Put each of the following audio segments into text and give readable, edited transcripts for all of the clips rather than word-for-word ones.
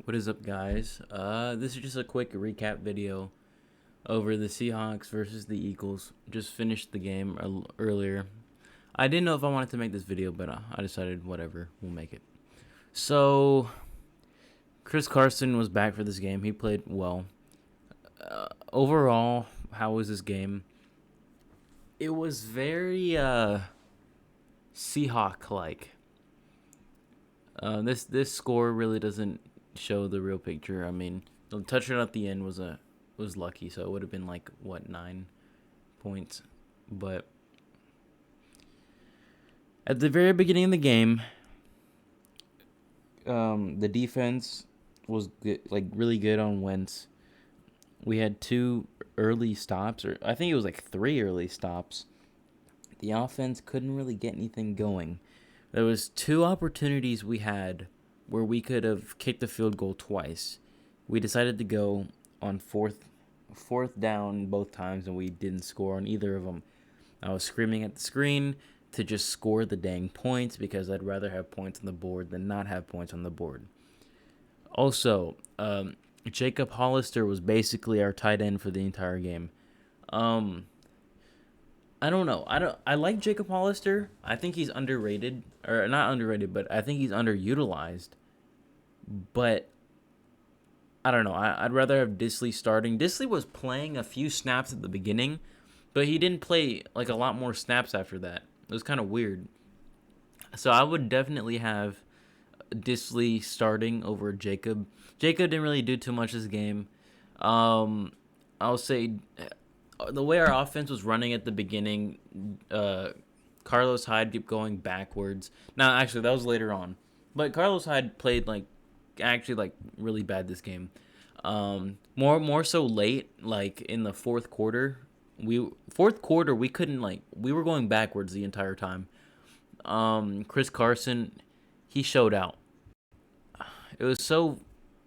What is up, guys? This is just a quick recap video over the Seahawks versus the Eagles. Just finished the game earlier. I didn't know if I wanted to make this video, but I decided whatever, we'll make it. So, Chris Carson was back for this game. He played well. Overall, how was this game? It was very Seahawk-like. This score really doesn't show the real picture. I mean, the touchdown at the end was lucky, so it would have been like 9 points. But at the very beginning of the game, the defense was good, like really good on Wentz. We had 2 early stops, or I think it was like 3 early stops. The offense couldn't really get anything going. There was 2 opportunities we had where we could have kicked the field goal twice. We decided to go on fourth down both times, and we didn't score on either of them. I was screaming at the screen to just score the dang points because I'd rather have points on the board than not have points on the board. Also, Jacob Hollister was basically our tight end for the entire game. I don't know. I like Jacob Hollister. I think he's underrated, or not underrated, but I think he's underutilized. But I don't know. I'd rather have Disley starting. Disley was playing a few snaps at the beginning, but he didn't play like a lot more snaps after that. It was kind of weird. So I would definitely have Disley starting over Jacob. Jacob didn't really do too much this game. I'll say the way our offense was running at the beginning, Carlos Hyde kept going backwards. Now, actually, that was later on. But Carlos Hyde played actually really bad this game. More so late, like in the fourth quarter. We couldn't we were going backwards the entire time. Chris Carson, he showed out. It was so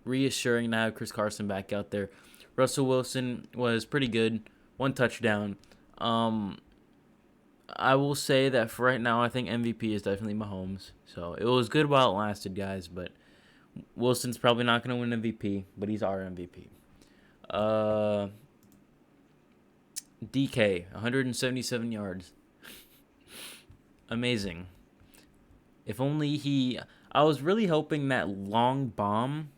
reassuring to have Chris Carson back out there. Russell Wilson was pretty good. 1 touchdown. I will say that for right now, I think MVP is definitely Mahomes. So it was good while it lasted, guys. But Wilson's probably not going to win MVP, but he's our MVP. DK, 177 yards. Amazing. If only he... I was really hoping that long bomb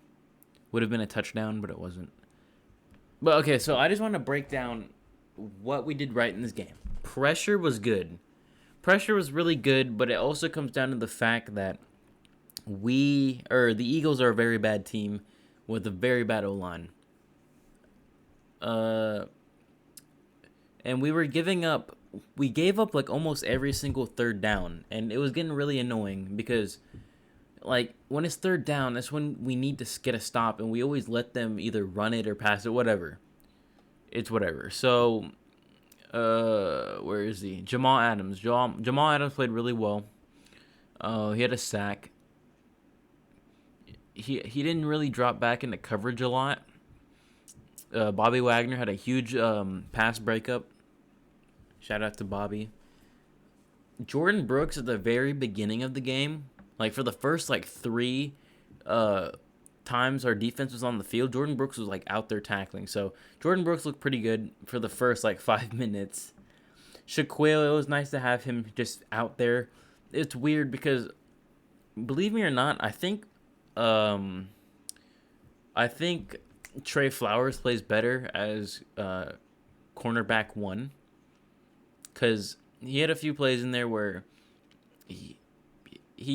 would have been a touchdown, but it wasn't. But okay, so I just want to break down what we did right in this game. Pressure was good. Pressure was really good, but it also comes down to the fact that the Eagles are a very bad team with a very bad O-line. And we gave up like almost every single third down, and it was getting really annoying because when it's third down, that's when we need to get a stop, and we always let them either run it or pass it, whatever. It's whatever. So, where is he? Jamal Adams. Jamal Adams played really well. He had a sack. He didn't really drop back into coverage a lot. Bobby Wagner had a huge pass breakup. Shout out to Bobby. Jordan Brooks at the very beginning of the game, for the first 3 times our defense was on the field, Jordan Brooks was out there tackling. So Jordan Brooks looked pretty good for the first 5 minutes. Shaquille, it was nice to have him just out there. It's weird because, believe me or not, I think Trey Flowers plays better as cornerback 1, because he had a few plays in there where he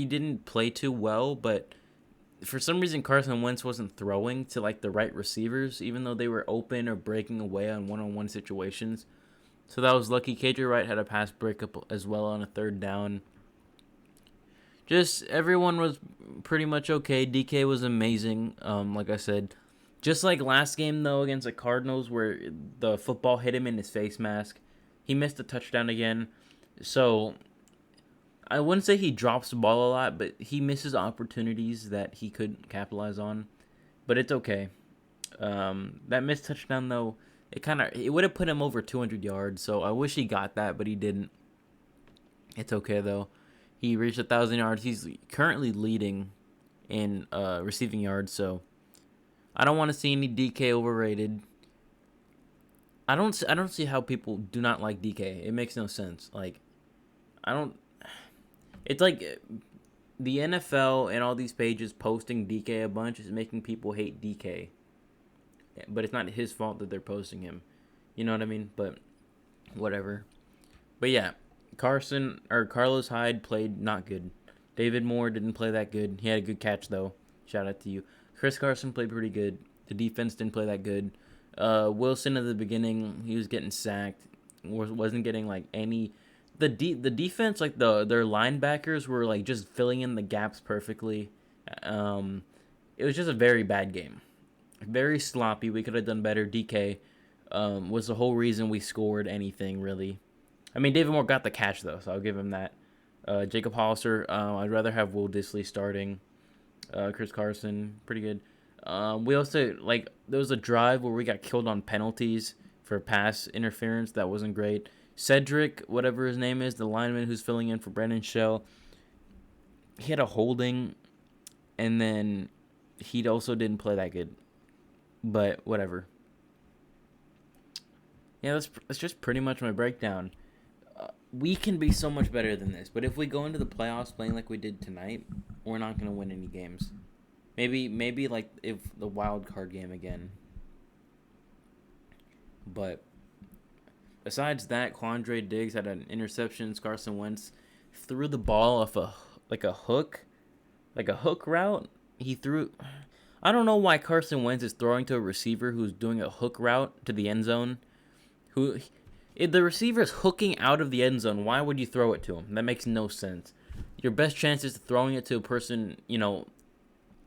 didn't play too well, but for some reason Carson Wentz wasn't throwing to the right receivers, even though they were open or breaking away on one-on-one situations. So that was lucky. KJ Wright had a pass breakup as well on a third down. Just everyone was pretty much okay. DK was amazing. Like I said, just like last game though against the Cardinals where the football hit him in his face mask, he missed a touchdown again. So I wouldn't say he drops the ball a lot, but he misses opportunities that he could capitalize on. But it's okay. That missed touchdown, though, it would have put him over 200 yards. So I wish he got that, but he didn't. It's okay, though. He reached 1,000 yards. He's currently leading in receiving yards. So I don't want to see any DK overrated. I don't see how people do not like DK. It makes no sense. Like, I don't. It's like the NFL and all these pages posting DK a bunch is making people hate DK. But it's not his fault that they're posting him. You know what I mean? But whatever. But yeah, Carlos Hyde played not good. David Moore didn't play that good. He had a good catch though. Shout out to you. Chris Carson played pretty good. The defense didn't play that good. Wilson at the beginning, he was getting sacked. Wasn't getting like any. The defense, like their linebackers were like just filling in the gaps perfectly. It was just a very bad game. Very sloppy. We could have done better. DK was the whole reason we scored anything, really. I mean, David Moore got the catch, though, so I'll give him that. Jacob Hollister, I'd rather have Will Dissly starting. Chris Carson, pretty good. We also, like, there was a drive where we got killed on penalties for pass interference. That wasn't great. Cedric, whatever his name is, the lineman who's filling in for Brendan Shell, he had a holding, and then he also didn't play that good. But whatever. Yeah, that's just pretty much my breakdown. We can be so much better than this, but if we go into the playoffs playing like we did tonight, we're not gonna win any games. Maybe like if the wild card game again. But besides that, Quandre Diggs had an interception. Carson Wentz threw the ball off a hook route. He threw. I don't know why Carson Wentz is throwing to a receiver who's doing a hook route to the end zone. If the receiver is hooking out of the end zone, why would you throw it to him? That makes no sense. Your best chance is throwing it to a person,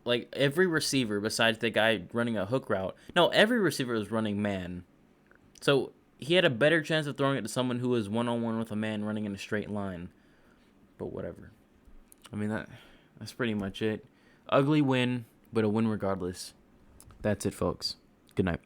like every receiver besides the guy running a hook route. No, every receiver is running man. So he had a better chance of throwing it to someone who is one-on-one with a man running in a straight line. But whatever. I mean, that's pretty much it. Ugly win, but a win regardless. That's it, folks. Good night.